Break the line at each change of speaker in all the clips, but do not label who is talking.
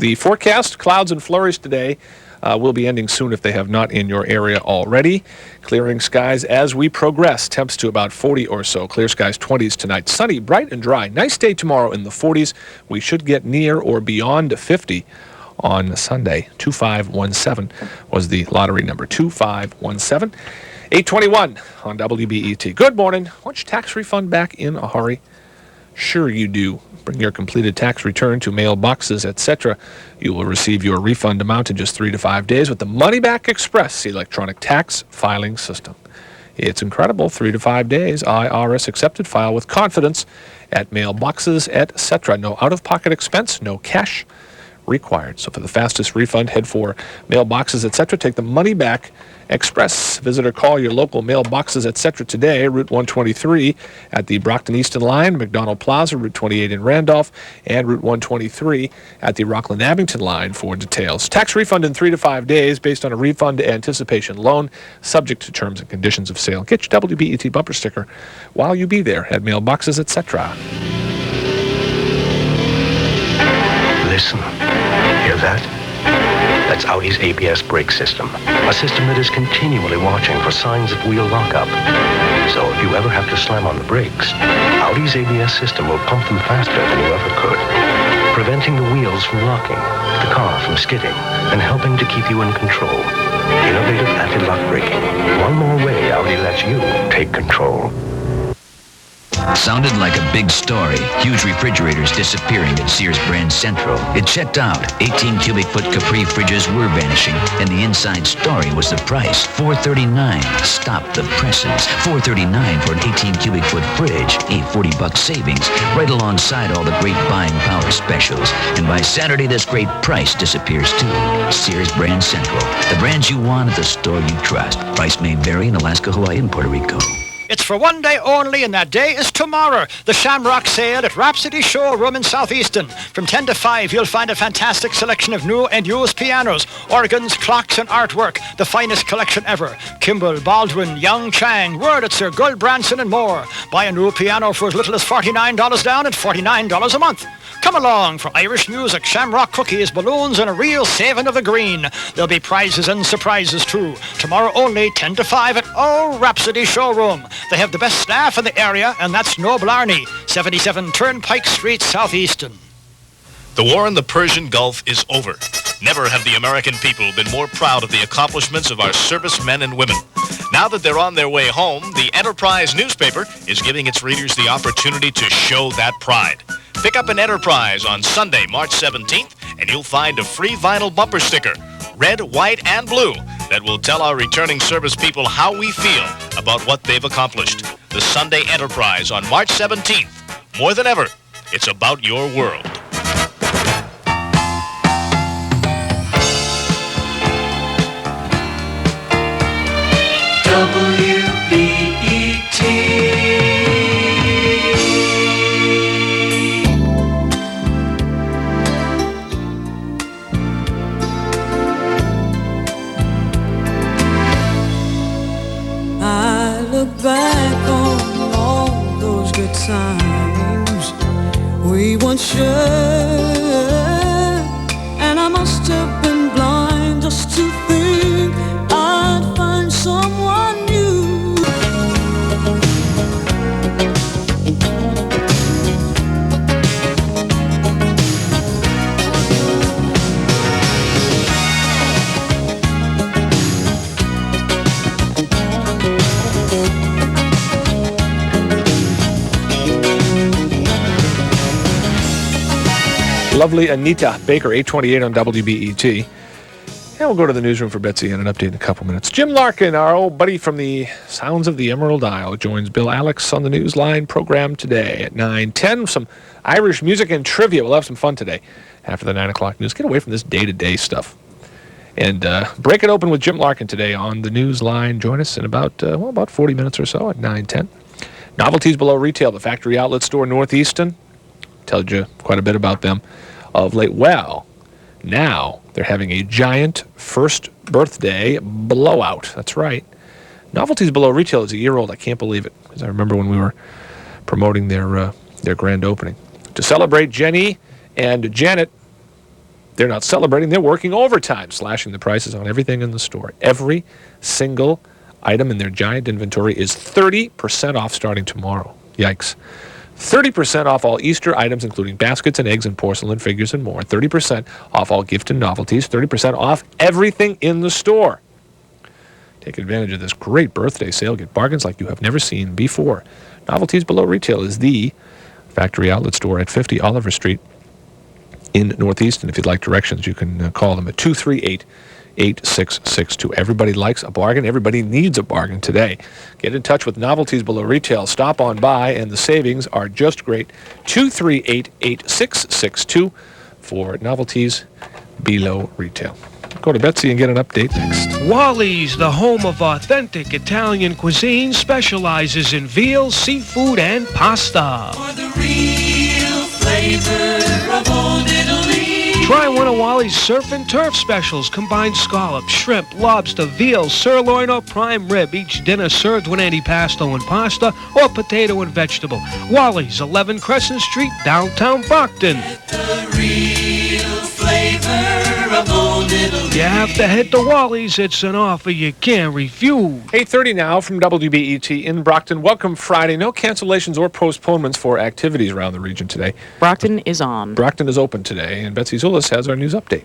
The forecast, clouds and flurries today will be ending soon if they have not in your area already. Clearing skies as we progress. Temps to about 40 or so. Clear skies 20s tonight. Sunny, bright and dry. Nice day tomorrow in the 40s. We should get near or beyond 50 on Sunday. 2517 was the lottery number. 2517. 821 on WBET. Good morning. Want your tax refund back in a hurry? Sure you do. Bring your completed tax return to mailboxes, etc. You will receive your refund amount in just 3 to 5 days with the Money Back Express electronic tax filing system. It's incredible. 3 to 5 days. IRS accepted. File with confidence at mailboxes, etc. No out-of-pocket expense, no cash required. So for the fastest refund, head for mailboxes, etc. Take the Money Back Express. Visit or call your local mailboxes, etc. today. Route 123 at the Brockton Easton Line, McDonald Plaza, Route 28 in Randolph, and Route 123 at the Rockland Abington Line for details. Tax refund in 3 to 5 days based on a refund anticipation loan, subject to terms and conditions of sale. Get your WBET bumper sticker while you be there at mailboxes, etc.
Listen. Hear that? That's Audi's ABS brake system. A system that is continually watching for signs of wheel lockup. So if you ever have to slam on the brakes, Audi's ABS system will pump them faster than you ever could, preventing the wheels from locking, the car from skidding, and helping to keep you in control. Innovative anti-lock braking. One more way Audi lets you take control.
Sounded like a big story. Huge refrigerators disappearing at Sears Brand Central. It checked out. 18 cubic foot Capri fridges were vanishing, and the inside story was the price. $439. Stop the presses. $439 for an 18 cubic foot fridge. A $40 savings, right alongside all the great buying power specials. And by Saturday, this great price disappears too. Sears Brand Central. The brands you want at the store you trust. Price may vary in Alaska, Hawaii, and Puerto Rico.
It's for one day only, and that day is tomorrow. The Shamrock Sale at Rhapsody Showroom in Southeastern. From 10 to 5, you'll find a fantastic selection of new and used pianos, organs, clocks, and artwork. The finest collection ever. Kimball, Baldwin, Young Chang, Wurlitzer, Gold-Branson, and more. Buy a new piano for as little as $49 down and $49 a month. Come along for Irish music, shamrock cookies, balloons, and a real saving of the green. There'll be prizes and surprises too. Tomorrow only, 10 to 5 at Rhapsody Showroom. They have the best staff in the area, and that's no blarney. 77 Turnpike Street, Southeastern.
The war in the Persian Gulf is over. Never have the American people been more proud of the accomplishments of our servicemen and women. Now that they're on their way home, the Enterprise newspaper is giving its readers the opportunity to show that pride. Pick up an Enterprise on Sunday, March 17th, and you'll find a free vinyl bumper sticker, red, white, and blue, that will tell our returning service people how we feel about what they've accomplished. The Sunday Enterprise on March 17th. More than ever, it's about your world.
WBET.
I look back on all those good times we once shared, and I must have been blind just to think I'd find someone new.
Lovely Anita Baker, 828 on WBET. And we'll go to the newsroom for Betsy and an update in a couple minutes. Jim Larkin, our old buddy from the Sounds of the Emerald Isle, joins Bill Alex on the Newsline program today at 9:10. Some Irish music and trivia. We'll have some fun today after the 9 o'clock news. Get away from this day-to-day stuff. And break it open with Jim Larkin today on the Newsline. Join us in about 40 minutes or so at 9:10. Novelties below retail, the factory outlet store Northeastern. Told you quite a bit about them of late. Well, now they're having a giant first birthday blowout. That's right. Novelties Below Retail is a year old. I can't believe it, because I remember when we were promoting their grand opening. To celebrate Jenny and Janet They're not celebrating. They're working overtime, slashing the prices on everything in the store. Every single item in their giant inventory is 30% off starting tomorrow. Yikes. 30% off all Easter items, including baskets and eggs and porcelain figures and more. 30% off all gift and novelties. 30% off everything in the store. Take advantage of this great birthday sale. Get bargains like you have never seen before. Novelties Below Retail is the factory outlet store at 50 Oliver Street in Northeast. And if you'd like directions, you can call them at 238-8662. Everybody likes a bargain. Everybody needs a bargain today. Get in touch with Novelties Below Retail. Stop on by, and the savings are just great. 238-8662 for Novelties Below Retail. Go to Betsy and get an update next.
Wally's, the home of authentic Italian cuisine, specializes in veal, seafood, and pasta.
For the real flavor of old Italy.
Try one of Wally's surf and turf specials. Combined scallops, shrimp, lobster, veal, sirloin, or prime rib. Each dinner served with antipasto and pasta or potato and vegetable. Wally's, 11 Crescent Street, downtown Brockton.
Get the real flavor of old Italy.
You have to head to Wally's. It's an offer you can't refuse.
8:30 now from WBET in Brockton. Welcome Friday. No cancellations or postponements for activities around the region today.
Brockton is on.
Brockton is open today, and Betsy Zullis has our news update.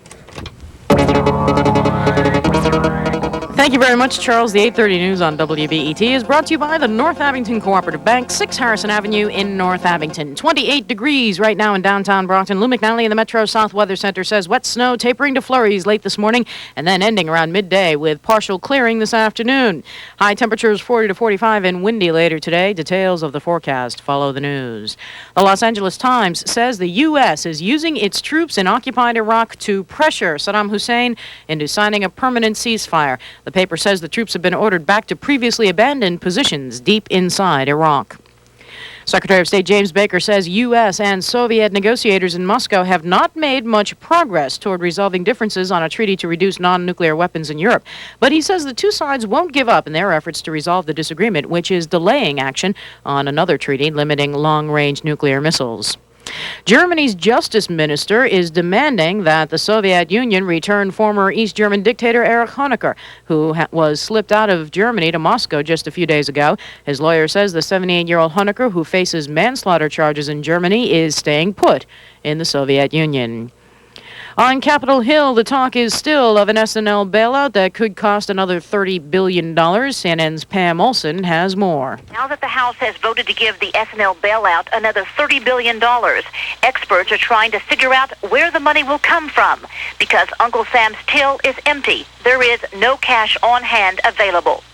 Thank you very much, Charles. The 8:30 news on WBET is brought to you by the North Abington Cooperative Bank, 6 Harrison Avenue in North Abington. 28 degrees right now in downtown Brockton. Lou McNally in the Metro South Weather Center says wet snow tapering to flurries late this morning and then ending around midday with partial clearing this afternoon. High temperatures 40 to 45 and windy later today. Details of the forecast follow the news. The Los Angeles Times says the U.S. is using its troops in occupied Iraq to pressure Saddam Hussein into signing a permanent ceasefire. The paper says the troops have been ordered back to previously abandoned positions deep inside Iraq. Secretary of State James Baker says U.S. and Soviet negotiators in Moscow have not made much progress toward resolving differences on a treaty to reduce non-nuclear weapons in Europe. But he says the two sides won't give up in their efforts to resolve the disagreement, which is delaying action on another treaty limiting long-range nuclear missiles. Germany's justice minister is demanding that the Soviet Union return former East German dictator Erich Honecker, who was slipped out of Germany to Moscow just a few days ago. His lawyer says the 78-year-old Honecker, who faces manslaughter charges in Germany, is staying put in the Soviet Union. On Capitol Hill, the talk is still of an S&L bailout that could cost another $30 billion. CNN's Pam Olson has more.
Now that the House has voted to give the S&L bailout another $30 billion, experts are trying to figure out where the money will come from. Because Uncle Sam's till is empty, there is no cash on hand available.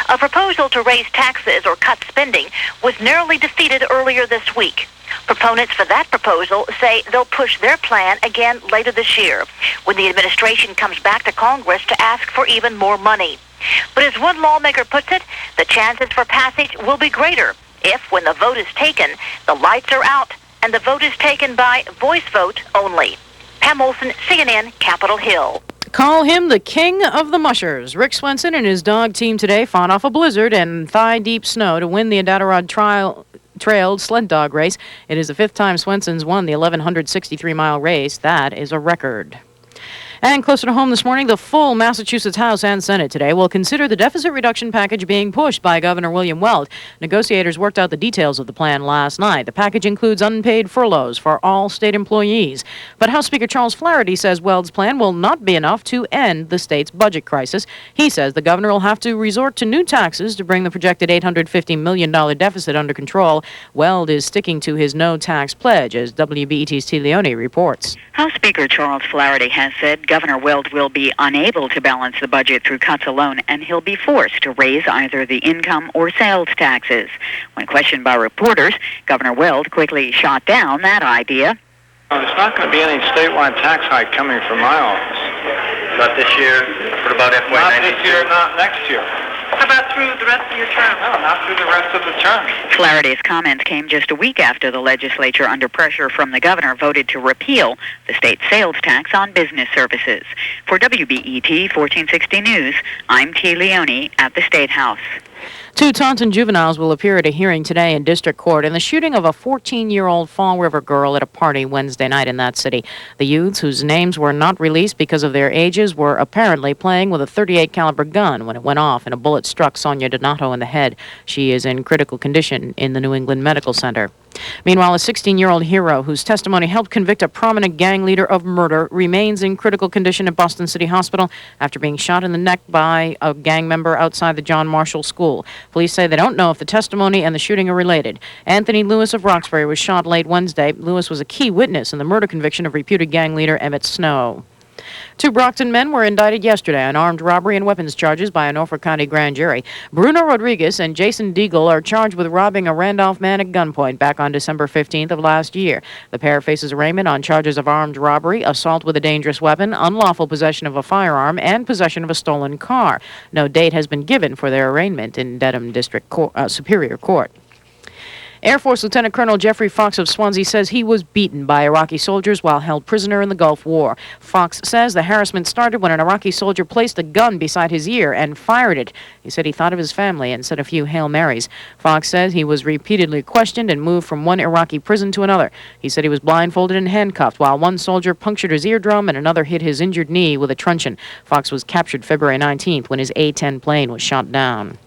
A proposal to raise taxes or cut spending was narrowly defeated earlier this week. Proponents for that proposal say they'll push their plan again later this year, when the administration comes back to Congress to ask for even more money. But as one lawmaker puts it, the chances for passage will be greater if, when the vote is taken, the lights are out and the vote is taken by voice vote only. Pam Olson, CNN, Capitol Hill.
Call him the king of the mushers. Rick Swenson and his dog team today fought off a blizzard and thigh-deep snow to win the Iditarod Trailed sled dog race. It is the 5th time Swenson's won the 1,163-mile race. That is a record. And closer to home this morning, the full Massachusetts House and Senate today will consider the deficit reduction package being pushed by Governor William Weld. Negotiators worked out the details of the plan last night. The package includes unpaid furloughs for all state employees. But House Speaker Charles Flaherty says Weld's plan will not be enough to end the state's budget crisis. He says the governor will have to resort to new taxes to bring the projected $850 million deficit under control. Weld is sticking to his no-tax pledge, as WBET's T. Leone reports.
House Speaker Charles Flaherty has said Governor Weld will be unable to balance the budget through cuts alone, and he'll be forced to raise either the income or sales taxes. When questioned by reporters, Governor Weld quickly shot down that idea.
There's not going to be any statewide tax hike coming from my office.
Not this year? What about FY92?
Not this year, not next year.
How about through the rest of your term?
No, not through the rest of the term.
Flaherty's comments came just a week after the legislature, under pressure from the governor, voted to repeal the state sales tax on business services. For WBET 1460 News, I'm T. Leone at the State House.
Two Taunton juveniles will appear at a hearing today in district court in the shooting of a 14-year-old Fall River girl at a party Wednesday night in that city. The youths, whose names were not released because of their ages, were apparently playing with a .38 caliber gun when it went off and a bullet struck Sonia Donato in the head. She is in critical condition in the New England Medical Center. Meanwhile, a 16-year-old hero whose testimony helped convict a prominent gang leader of murder remains in critical condition at Boston City Hospital after being shot in the neck by a gang member outside the John Marshall School. Police say they don't know if the testimony and the shooting are related. Anthony Lewis of Roxbury was shot late Wednesday. Lewis was a key witness in the murder conviction of reputed gang leader Emmett Snow. Two Brockton men were indicted yesterday on armed robbery and weapons charges by a Norfolk County grand jury. Bruno Rodriguez and Jason Deagle are charged with robbing a Randolph man at gunpoint back on December 15th of last year. The pair faces arraignment on charges of armed robbery, assault with a dangerous weapon, unlawful possession of a firearm, and possession of a stolen car. No date has been given for their arraignment in Dedham District Superior Court. Air Force Lieutenant Colonel Jeffrey Fox of Swansea says he was beaten by Iraqi soldiers while held prisoner in the Gulf War. Fox says the harassment started when an Iraqi soldier placed a gun beside his ear and fired it. He said he thought of his family and said a few Hail Marys. Fox says he was repeatedly questioned and moved from one Iraqi prison to another. He said he was blindfolded and handcuffed while one soldier punctured his eardrum and another hit his injured knee with a truncheon. Fox was captured February 19th when his A-10 plane was shot down.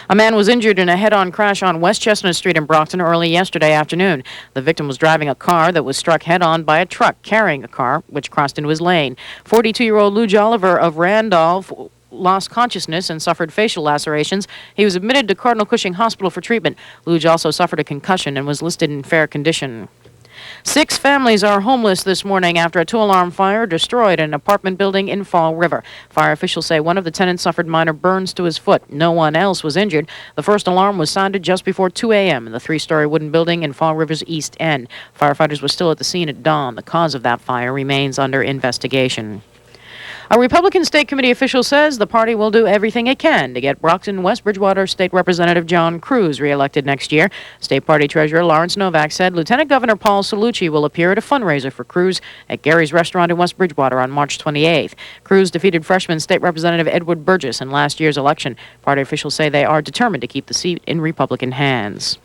A man was injured in a head-on crash on West Chestnut Street in Brockton early yesterday afternoon. The victim was driving a car that was struck head-on by a truck carrying a car, which crossed into his lane. 42-year-old Luge Oliver of Randolph lost consciousness and suffered facial lacerations. He was admitted to Cardinal Cushing Hospital for treatment. Luge also suffered a concussion and was listed in fair condition. 6 families are homeless this morning after a 2-alarm fire destroyed an apartment building in Fall River. Fire officials say one of the tenants suffered minor burns to his foot. No one else was injured. The first alarm was sounded just before 2 a.m. in the 3-story wooden building in Fall River's east end. Firefighters were still at the scene at dawn. The cause of that fire remains under investigation. A Republican State Committee official says the party will do everything it can to get Brockton West Bridgewater State Representative John Cruz reelected next year. State Party Treasurer Lawrence Novak said Lieutenant Governor Paul Cellucci will appear at a fundraiser for Cruz at Gary's Restaurant in West Bridgewater on March 28th. Cruz defeated freshman State Representative Edward Burgess in last year's election. Party officials say they are determined to keep the seat in Republican hands.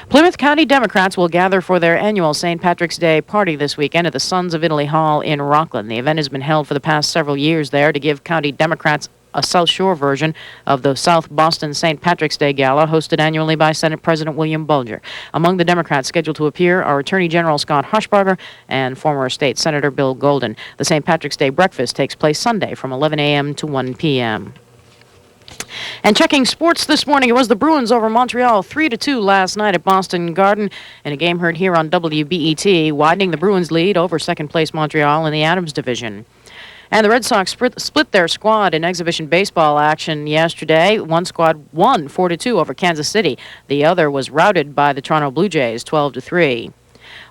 Plymouth County Democrats will gather for their annual St. Patrick's Day party this weekend at the Sons of Italy Hall in Rockland. The event has been held for the past several years there to give county Democrats a South Shore version of the South Boston St. Patrick's Day Gala hosted annually by Senate President William Bulger. Among the Democrats scheduled to appear are Attorney General Scott Hushbarger and former State Senator Bill Golden. The St. Patrick's Day breakfast takes place Sunday from 11 a.m. to 1 p.m. And checking sports this morning, it was the Bruins over Montreal 3-2 last night at Boston Garden in a game heard here on WBET, widening the Bruins' lead over second-place Montreal in the Adams Division. And the Red Sox split their squad in exhibition baseball action yesterday. One squad won 4-2 over Kansas City. The other was routed by the Toronto Blue Jays 12-3.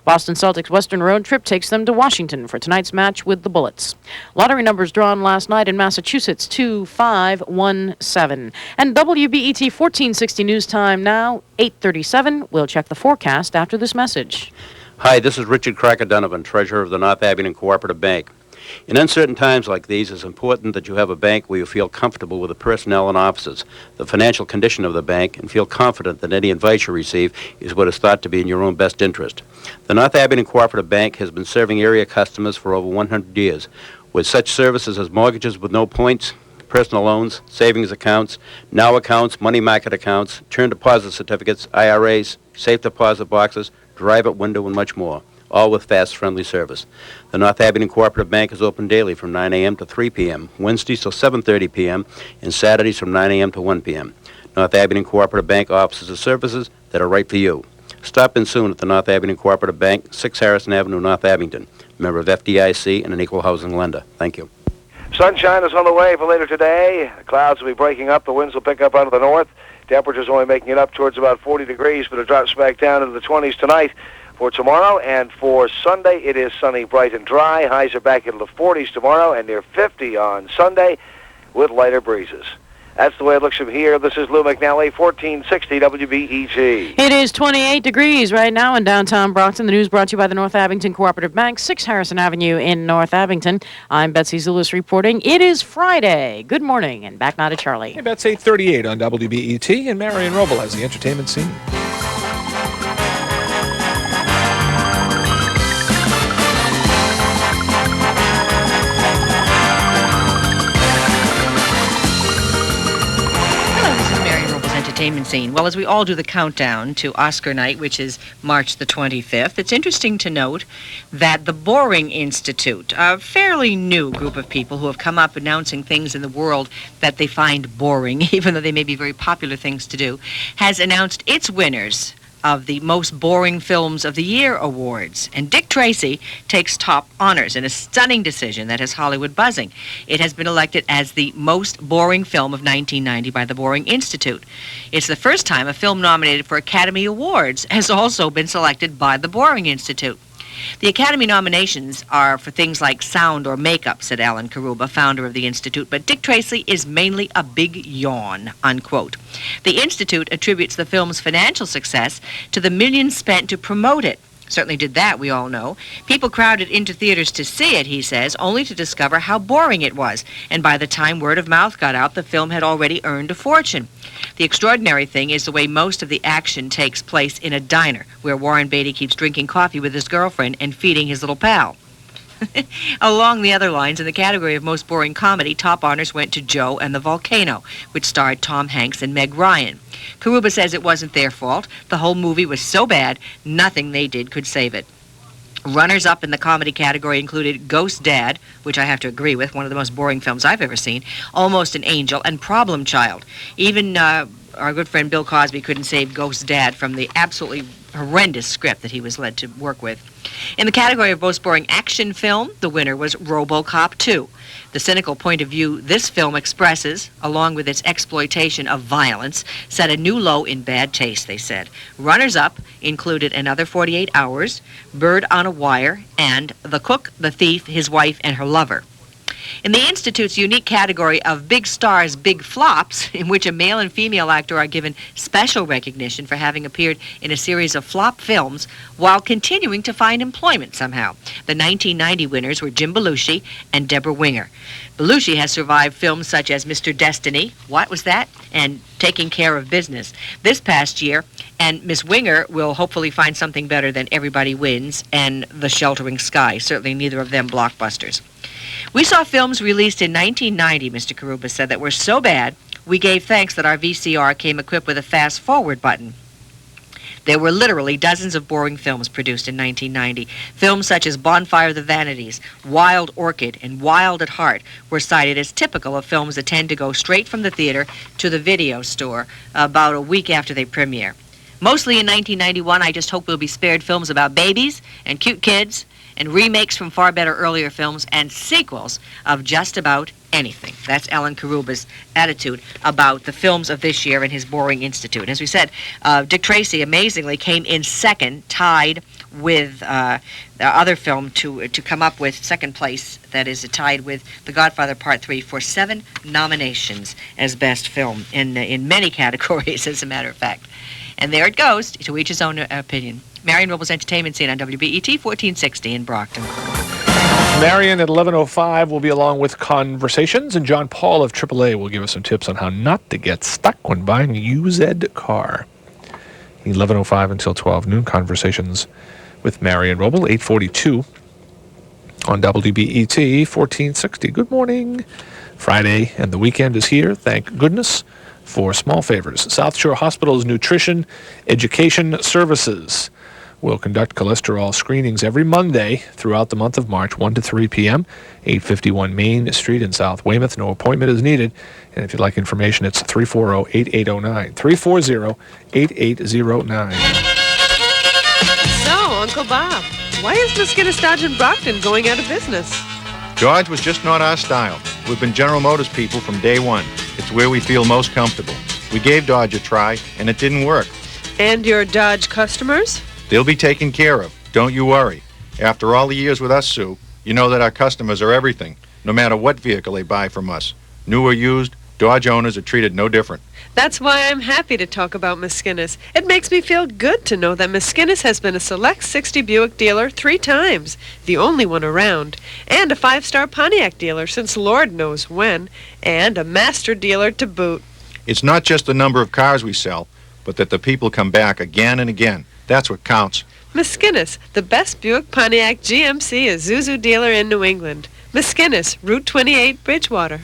Boston Celtics' Western road trip takes them to Washington for tonight's match with the Bullets. Lottery numbers drawn last night in Massachusetts, 2517. And WBET 1460 news time now, 8:37. We'll check the forecast after this message.
Hi, this is Richard Cracker Donovan, Treasurer of the North Abington Cooperative Bank. In uncertain times like these, it's important that you have a bank where you feel comfortable with the personnel and officers, the financial condition of the bank, and feel confident that any advice you receive is what is thought to be in your own best interest. The North Abington Cooperative Bank has been serving area customers for over 100 years, with such services as mortgages with no points, personal loans, savings accounts, now accounts, money market accounts, term deposit certificates, IRAs, safe deposit boxes, drive-up window, and much more, all with fast, friendly service. The North Abington Cooperative Bank is open daily from 9 a.m. to 3 p.m., Wednesdays till 7:30 p.m., and Saturdays from 9 a.m. to 1 p.m. North Abington Cooperative Bank offers the services that are right for you. Stop in soon at the North Abington Cooperative Bank, 6 Harrison Avenue, North Abington. Member of FDIC and an equal housing lender. Thank you.
Sunshine is on the way for later today. The clouds will be breaking up. The winds will pick up out of the north. Temperatures only making it up towards about 40 degrees, but it drops back down into the 20s tonight. For tomorrow and for Sunday, it is sunny, bright, and dry. Highs are back into the 40s tomorrow and near 50 on Sunday with lighter breezes. That's the way it looks from here. This is Lou McNally, 1460 WBET.
It is 28 degrees right now in downtown Brockton. The news brought to you by the North Abington Cooperative Bank, 6 Harrison Avenue in North Abington. I'm Betsy Zulus reporting. It is Friday. Good morning, and back now to Charlie.
Hey, Bets 8:38 on WBET, and Marion Roble has the entertainment scene.
Entertainment scene. Well, as we all do the countdown to Oscar night, which is March the 25th, it's interesting to note that the Boring Institute, a fairly new group of people who have come up announcing things in the world that they find boring, even though they may be very popular things to do, has announced its winners of the Most Boring Films of the Year awards. And Dick Tracy takes top honors in a stunning decision that has Hollywood buzzing. It has been elected as the most boring film of 1990 by the Boring Institute. It's the first time a film nominated for Academy Awards has also been selected by the Boring Institute. The Academy nominations are for things like sound or makeup, said Alan Karuba, founder of the Institute, but Dick Tracy is mainly a big yawn, unquote. The Institute attributes the film's financial success to the millions spent to promote it. Certainly did that, we all know. People crowded into theaters to see it, he says, only to discover how boring it was. And by the time word of mouth got out, the film had already earned a fortune. The extraordinary thing is the way most of the action takes place in a diner, where Warren Beatty keeps drinking coffee with his girlfriend and feeding his little pal. Along the other lines, in the category of most boring comedy, top honors went to Joe and the Volcano, which starred Tom Hanks and Meg Ryan. Karuba says it wasn't their fault. The whole movie was so bad, nothing they did could save it. Runners-up in the comedy category included Ghost Dad, which I have to agree with, one of the most boring films I've ever seen, Almost an Angel, and Problem Child. Even our good friend Bill Cosby couldn't save Ghost Dad from the absolutely horrendous script that he was led to work with. In the category of most boring action film, the winner was RoboCop 2. The cynical point of view this film expresses, along with its exploitation of violence, set a new low in bad taste, they said. Runners-up included Another 48 Hours, Bird on a Wire, and The Cook, the Thief, His Wife, and Her Lover. In the Institute's unique category of Big Stars, Big Flops, in which a male and female actor are given special recognition for having appeared in a series of flop films while continuing to find employment somehow. The 1990 winners were Jim Belushi and Deborah Winger. Belushi has survived films such as Mr. Destiny, what was that? And Taking Care of Business this past year, and Miss Winger will hopefully find something better than Everybody Wins and The Sheltering Sky. Certainly neither of them blockbusters. We saw films released in 1990, Mr. Karuba said, that were so bad, we gave thanks that our VCR came equipped with a fast-forward button. There were literally dozens of boring films produced in 1990. Films such as Bonfire of the Vanities, Wild Orchid, and Wild at Heart were cited as typical of films that tend to go straight from the theater to the video store about a week after they premiere. Mostly in 1991, I just hope we'll be spared films about babies and cute kids and remakes from far better earlier films and sequels of just about anything. That's Alan Karuba's attitude about the films of this year in his Boring Institute. As we said, Dick Tracy amazingly came in second, tied with the other film to come up with second place, that is tied with The Godfather Part 3 for 7 nominations as best film in many categories, as a matter of fact. And there it goes, to each his own opinion. Marion Robles Entertainment Scene on WBET 1460 in Brockton.
Marion at 11:05 will be along with Conversations, and John Paul of AAA will give us some tips on how not to get stuck when buying a used car. 11:05 until 12 noon, Conversations with Marion Roble, 8:42 on WBET 1460. Good morning. Friday and the weekend is here, thank goodness, for small favors. South Shore Hospital's Nutrition Education Services will conduct cholesterol screenings every Monday throughout the month of March, 1 to 3 p.m., 851 Main Street in South Weymouth. No appointment is needed. And if you'd like information, it's 340-8809. 340-8809.
So, Uncle Bob, why is Mosquito Dodge in Brockton going out of business?
Dodge was just not our style. We've been General Motors people from day one. It's where we feel most comfortable. We gave Dodge a try, and it didn't work.
And your Dodge customers?
They'll be taken care of. Don't you worry. After all the years with us, Sue, you know that our customers are everything, no matter what vehicle they buy from us. New or used, Dodge owners are treated no different.
That's why I'm happy to talk about Miskinnis. It makes me feel good to know that Miskinnis has been a Select 60 Buick dealer 3 times, the only one around, and a 5-star Pontiac dealer since Lord knows when, and a master dealer to boot.
It's not just the number of cars we sell, but that the people come back again and again. That's what counts.
Miskinnis, the best Buick Pontiac GMC Isuzu dealer in New England. Miskinnis, Route 28, Bridgewater.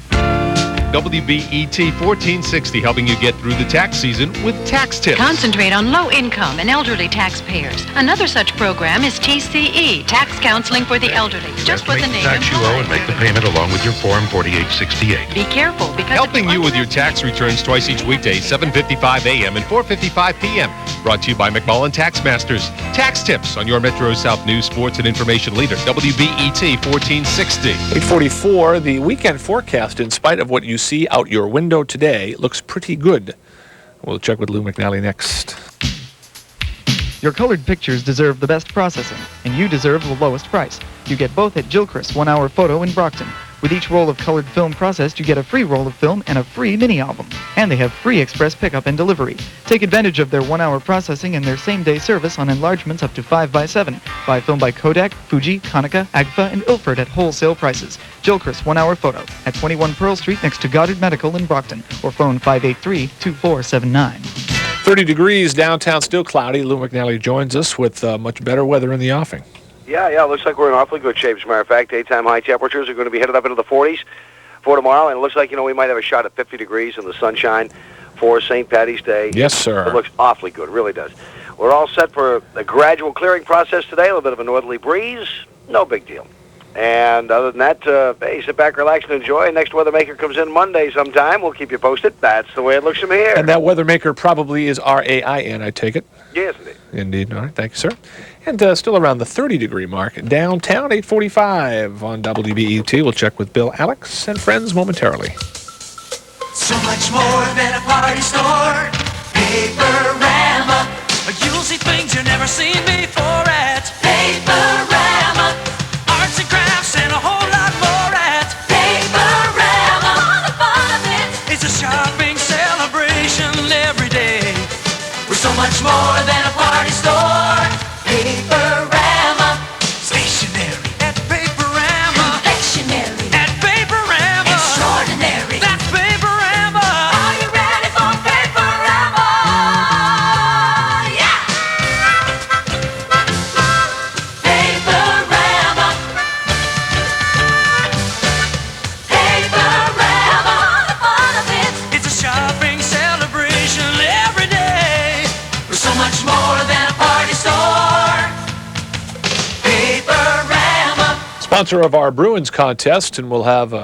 WBET 1460, helping you get through the tax season with tax tips.
Concentrate on low-income and elderly taxpayers. Another such program is TCE, Tax Counseling for the Elderly. Just what the name
tax you owe and make the payment along with your Form 4868.
Be careful because
helping you with your tax returns twice each weekday, 7:55 a.m. and 4:55 p.m. Brought to you by McMullen Tax Masters. Tax tips on your Metro South news, sports, and information leader. WBET 1460.
844, the weekend forecast, in spite of what you see out your window today, looks pretty good. We'll check with Lou McNally next.
Your colored pictures deserve the best processing, and you deserve the lowest price. You get both at Gilchrist 1 Hour Photo in Brockton. With each roll of colored film processed, you get a free roll of film and a free mini-album. And they have free express pickup and delivery. Take advantage of their 1 hour processing and their same-day service on enlargements up to 5x7. Buy film by Kodak, Fuji, Konica, Agfa, and Ilford at wholesale prices. Gilchrist 1 Hour Photo at 21 Pearl Street next to Goddard Medical in Brockton. Or phone 583-2479.
30 degrees downtown, still cloudy. Lou McNally joins us with much better weather in the offing.
Yeah, looks like we're in awfully good shape. As a matter of fact, daytime high temperatures are going to be headed up into the 40s for tomorrow, and it looks like, we might have a shot at 50 degrees in the sunshine for St. Patty's Day.
Yes, sir.
It looks awfully good, really does. We're all set for a gradual clearing process today, a little bit of a northerly breeze, no big deal. And other than that, hey, sit back, relax, and enjoy. Next weather maker comes in Monday sometime. We'll keep you posted. That's the way it looks from here.
And that weather maker probably is RAIN, I take it?
Yes, indeed.
Indeed. All right, thank you, sir. And still around the 30-degree mark downtown, 8:45 on WBET. We'll check with Bill, Alex, and friends momentarily.
So much more than a party store. Paperama. You'll see things you've never seen before at Paperama. Arts and crafts and a whole lot more at Paperama. All the fun of it. It's a shopping celebration every day. We're so much more than a party store. Paperama. Stationery at Paperama. Confectionery at Paperama. Extraordinary. That's Paperama. Are you ready for Paperama? Yeah! Paperama. Paperama. All the fun of it. It's a shopping celebration every day. We're so much more than a party store.
Sponsor of our Bruins contest, and we'll have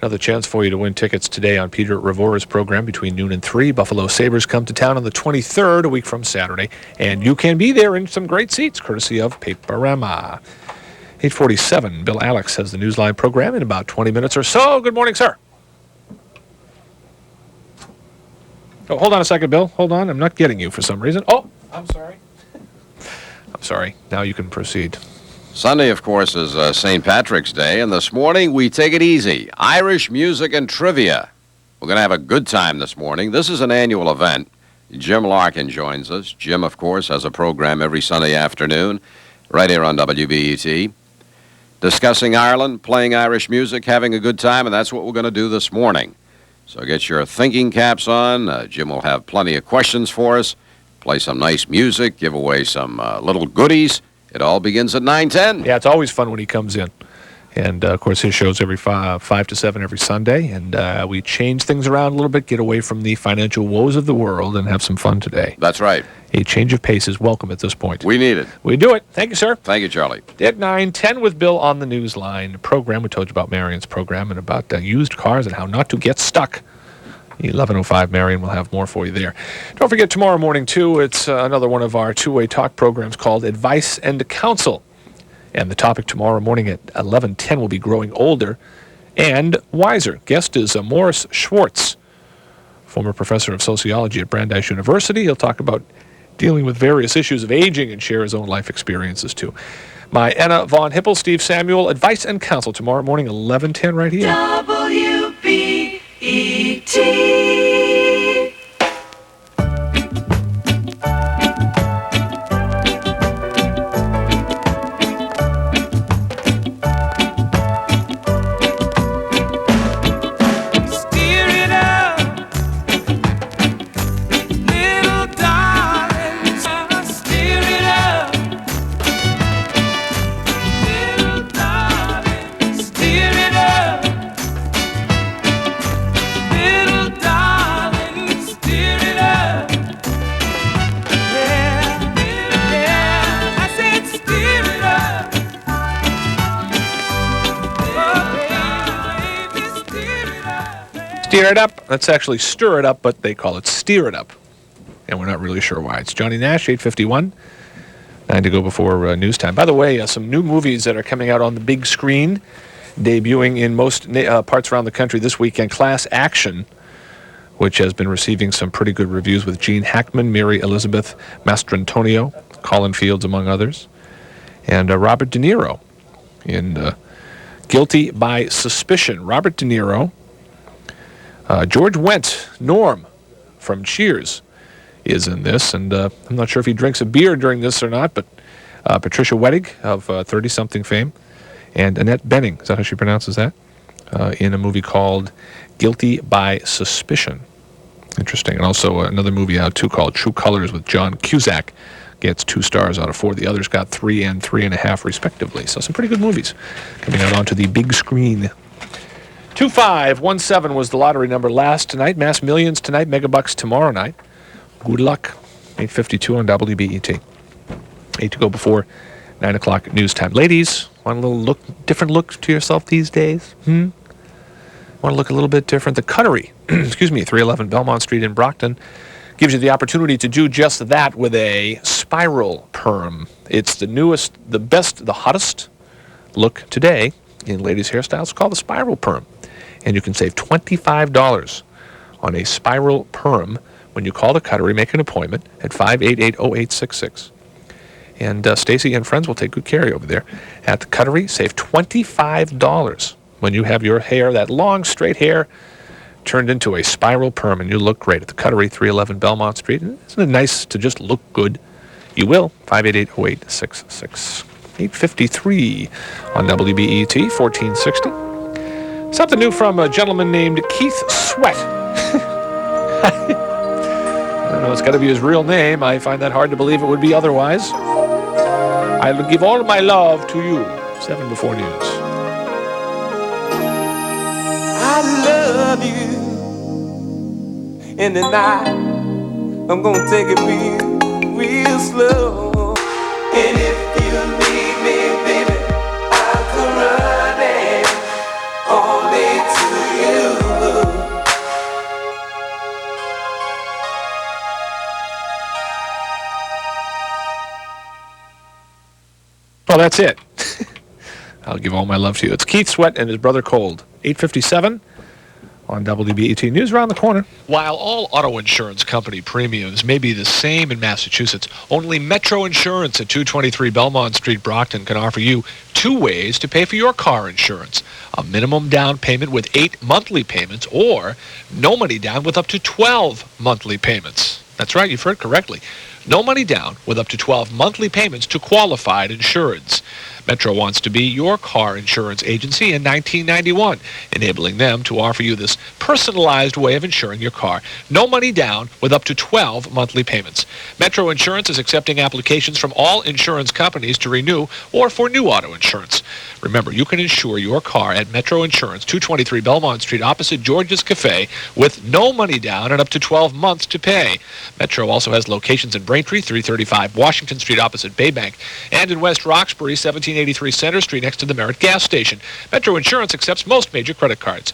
another chance for you to win tickets today on Peter Ravora's program between noon and 3. Buffalo Sabres come to town on the 23rd, a week from Saturday, and you can be there in some great seats, courtesy of Paperama. 8:47, Bill Alex has the Newsline program in about 20 minutes or so. Good morning, sir. Oh, hold on a second, Bill. Hold on. I'm not getting you for some reason. Oh, I'm sorry. I'm sorry. Now you can proceed.
Sunday, of course, is St. Patrick's Day, and this morning we take it easy. Irish music and trivia. We're going to have a good time this morning. This is an annual event. Jim Larkin joins us. Jim, of course, has a program every Sunday afternoon right here on WBET. Discussing Ireland, playing Irish music, having a good time, and that's what we're going to do this morning. So get your thinking caps on. Jim will have plenty of questions for us, play some nice music, give away some little goodies. It all begins at 9:10.
Yeah, it's always fun when he comes in. And, of course, his show's every 5 to 7 every Sunday. And we change things around a little bit, get away from the financial woes of the world, and have some fun today.
That's right.
A change of pace is welcome at this point.
We need it.
We do it. Thank you, sir.
Thank you, Charlie.
At 9:10 with Bill on the Newsline program. We told you about Marion's program and about used cars and how not to get stuck. 11:05, Marion will have more for you there. Don't forget, tomorrow morning, too, it's another one of our two-way talk programs called Advice and Counsel. And the topic tomorrow morning at 11:10 will be growing older and wiser. Guest is Morris Schwartz, former professor of sociology at Brandeis University. He'll talk about dealing with various issues of aging and share his own life experiences, too. My Anna Von Hippel, Steve Samuel, Advice and Counsel tomorrow morning, 11:10 right here.
WBET.
Steer it up. That's actually stir it up, but they call it steer it up. And we're not really sure why. It's Johnny Nash, 8:51. 9 to go before news time. By the way, some new movies that are coming out on the big screen, debuting in most parts around the country this weekend. Class Action, which has been receiving some pretty good reviews with Gene Hackman, Mary Elizabeth Mastrantonio, Colin Fields, among others. And Robert De Niro in Guilty by Suspicion. Robert De Niro, George Wendt, Norm from Cheers, is in this. And I'm not sure if he drinks a beer during this or not, but Patricia Wettig of 30-something fame, and Annette Bening, is that how she pronounces that? In a movie called Guilty by Suspicion. Interesting. And also another movie out, too, called True Colors with John Cusack. Gets 2 stars out of 4. The others got 3 and 3.5, respectively. So some pretty good movies coming out onto the big screen. 2517 was the lottery number last night. Mass Millions tonight, Megabucks tomorrow night. Good luck. 8:52 on WBET. 8 to go before 9 o'clock news time. Ladies, want a little different look to yourself these days? Want to look a little bit different? The Cuttery, 311 Belmont Street in Brockton, gives you the opportunity to do just that with a spiral perm. It's the newest, the best, the hottest look today in ladies' hairstyles. It's called the spiral perm. And you can save $25 on a spiral perm when you call the Cuttery, make an appointment at 588-0866. And Stacy and friends will take good care of you over there at the Cuttery. Save $25 when you have your hair, that long, straight hair, turned into a spiral perm, and you look great at the Cuttery, 311 Belmont Street. And isn't it nice to just look good? You will. 588-0866. 8:53 on WBET, 1460. Something new from a gentleman named Keith Sweat. I don't know, it's got to be his real name. I find that hard to believe it would be otherwise. I will give all of my love to you. 7 before news.
I love you. In the night, I'm gonna take it real slow. And if you need me, baby, I'll come running only to you.
Well, that's it. I'll give all my love to you. It's Keith Sweat and his brother Cold. 8:57 on WBET News around the corner. While all auto insurance company premiums may be the same in Massachusetts, only Metro Insurance at 223 Belmont Street, Brockton, can offer you 2 ways to pay for your car insurance. A minimum down payment with 8 monthly payments, or no money down with up to 12 monthly payments. That's right, you've heard correctly. No money down with up to 12 monthly payments to qualified insureds. Metro wants to be your car insurance agency in 1991, enabling them to offer you this personalized way of insuring your car. No money down with up to 12 monthly payments. Metro Insurance is accepting applications from all insurance companies to renew or for new auto insurance. Remember, you can insure your car at Metro Insurance, 223 Belmont Street, opposite George's Cafe, with no money down and up to 12 months to pay. Metro also has locations in Braintree, 335 Washington Street, opposite Baybank, and in West Roxbury, 1783 Center Street, next to the Merritt gas station. Metro Insurance accepts most major credit cards.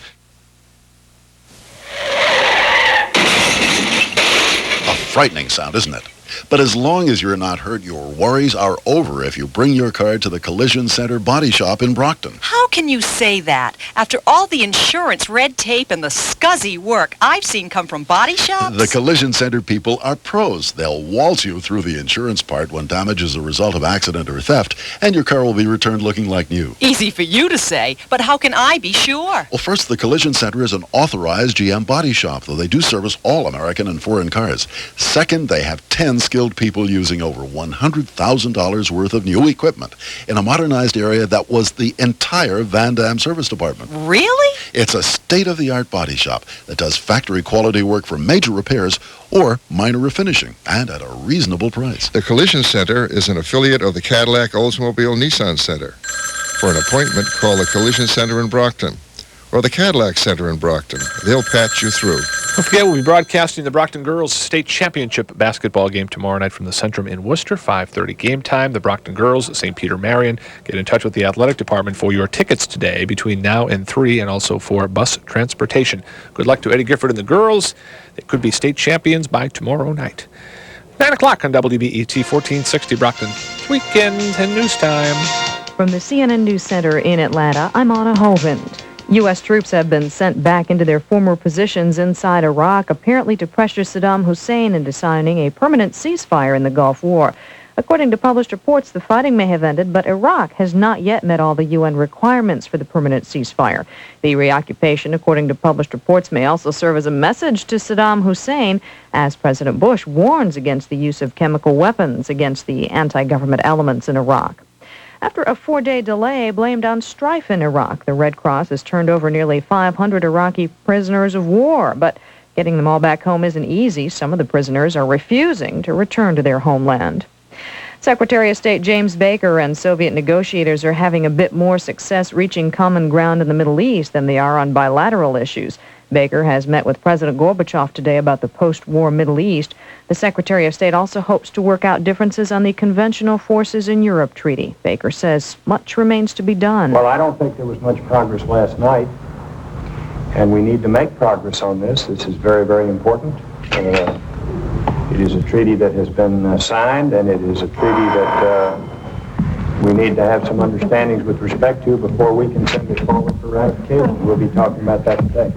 A frightening sound, isn't it? But as long as you're not hurt, your worries are over if you bring your car to the Collision Center Body Shop in Brockton.
How can you say that? After all the insurance red tape and the scuzzy work I've seen come from body shops?
The Collision Center people are pros. They'll waltz you through the insurance part when damage is a result of accident or theft, and your car will be returned looking like new.
Easy for you to say, but how can I be sure?
Well, first, the Collision Center is an authorized GM body shop, though they do service all American and foreign cars. Second, they have 10 skilled people using over $100,000 worth of new equipment in a modernized area that was the entire Van Damme service department.
Really?
It's a state-of-the-art body shop that does factory-quality work for major repairs or minor refinishing, and at a reasonable price.
The Collision Center is an affiliate of the Cadillac Oldsmobile Nissan Center. For an appointment, call the Collision Center in Brockton, or the Cadillac Center in Brockton. They'll patch you through.
Don't forget, we'll be broadcasting the Brockton Girls State Championship basketball game tomorrow night from the Centrum in Worcester, 5:30 game time. The Brockton Girls, St. Peter Marion. Get in touch with the athletic department for your tickets today between now and 3, and also for bus transportation. Good luck to Eddie Gifford and the girls. They could be state champions by tomorrow night. 9 o'clock on WBET 1460 Brockton. It's weekend and news time.
From the CNN News Center in Atlanta, I'm Anna Hovind. U.S. troops have been sent back into their former positions inside Iraq, apparently to pressure Saddam Hussein into signing a permanent ceasefire in the Gulf War. According to published reports, the fighting may have ended, but Iraq has not yet met all the UN requirements for the permanent ceasefire. The reoccupation, according to published reports, may also serve as a message to Saddam Hussein, as President Bush warns against the use of chemical weapons against the anti-government elements in Iraq. After a 4-day delay blamed on strife in Iraq, the Red Cross has turned over nearly 500 Iraqi prisoners of war, but getting them all back home isn't easy. Some of the prisoners are refusing to return to their homeland. Secretary of State James Baker and Soviet negotiators are having a bit more success reaching common ground in the Middle East than they are on bilateral issues. Baker has met with President Gorbachev today about the post-war Middle East. The Secretary of State also hopes to work out differences on the Conventional Forces in Europe treaty. Baker says much remains to be done.
Well, I don't think there was much progress last night, and we need to make progress on this. This is very, very important. It is a treaty that has been signed, and it is a treaty that we need to have some understandings with respect to before we can send it forward for ratification. We'll be talking about that today.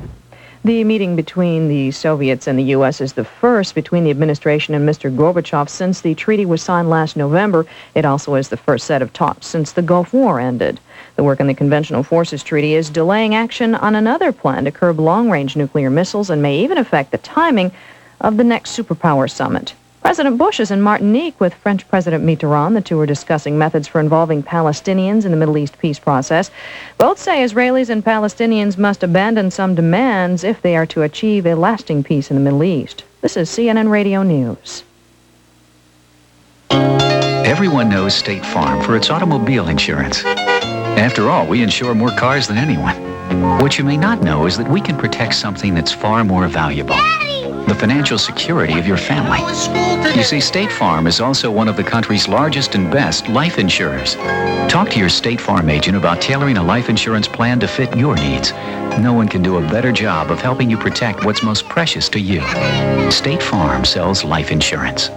The meeting between the Soviets and the U.S. is the first between the administration and Mr. Gorbachev since the treaty was signed last November. It also is the first set of talks since the Gulf War ended. The work on the Conventional Forces Treaty is delaying action on another plan to curb long-range nuclear missiles and may even affect the timing of the next superpower summit. President Bush is in Martinique with French President Mitterrand. The two are discussing methods for involving Palestinians in the Middle East peace process. Both say Israelis and Palestinians must abandon some demands if they are to achieve a lasting peace in the Middle East. This is CNN Radio News.
Everyone knows State Farm for its automobile insurance. After all, we insure more cars than anyone. What you may not know is that we can protect something that's far more valuable. The financial security of your family. You see, State Farm is also one of the country's largest and best life insurers. Talk to your State Farm agent about tailoring a life insurance plan to fit your needs. No one can do a better job of helping you protect what's most precious to you. State Farm sells life insurance.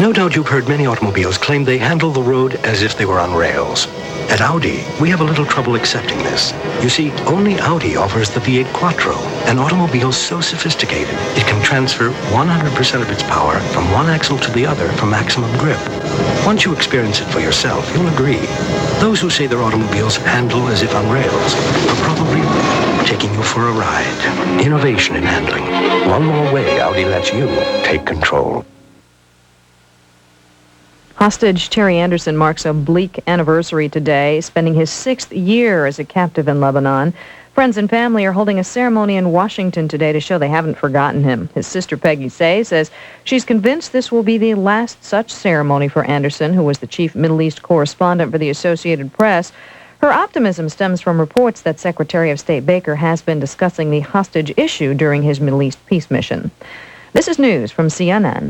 No doubt you've heard many automobiles claim they handle the road as if they were on rails. At Audi, we have a little trouble accepting this. You see, only Audi offers the V8 Quattro, an automobile so sophisticated it can transfer 100% of its power from one axle to the other for maximum grip. Once you experience it for yourself, you'll agree. Those who say their automobiles handle as if on rails are probably taking you for a ride. Innovation in handling. One more way Audi lets you take control.
Hostage Terry Anderson marks a bleak anniversary today, spending his 6th year as a captive in Lebanon. Friends and family are holding a ceremony in Washington today to show they haven't forgotten him. His sister Peggy Say says she's convinced this will be the last such ceremony for Anderson, who was the chief Middle East correspondent for the Associated Press. Her optimism stems from reports that Secretary of State Baker has been discussing the hostage issue during his Middle East peace mission. This is news from CNN.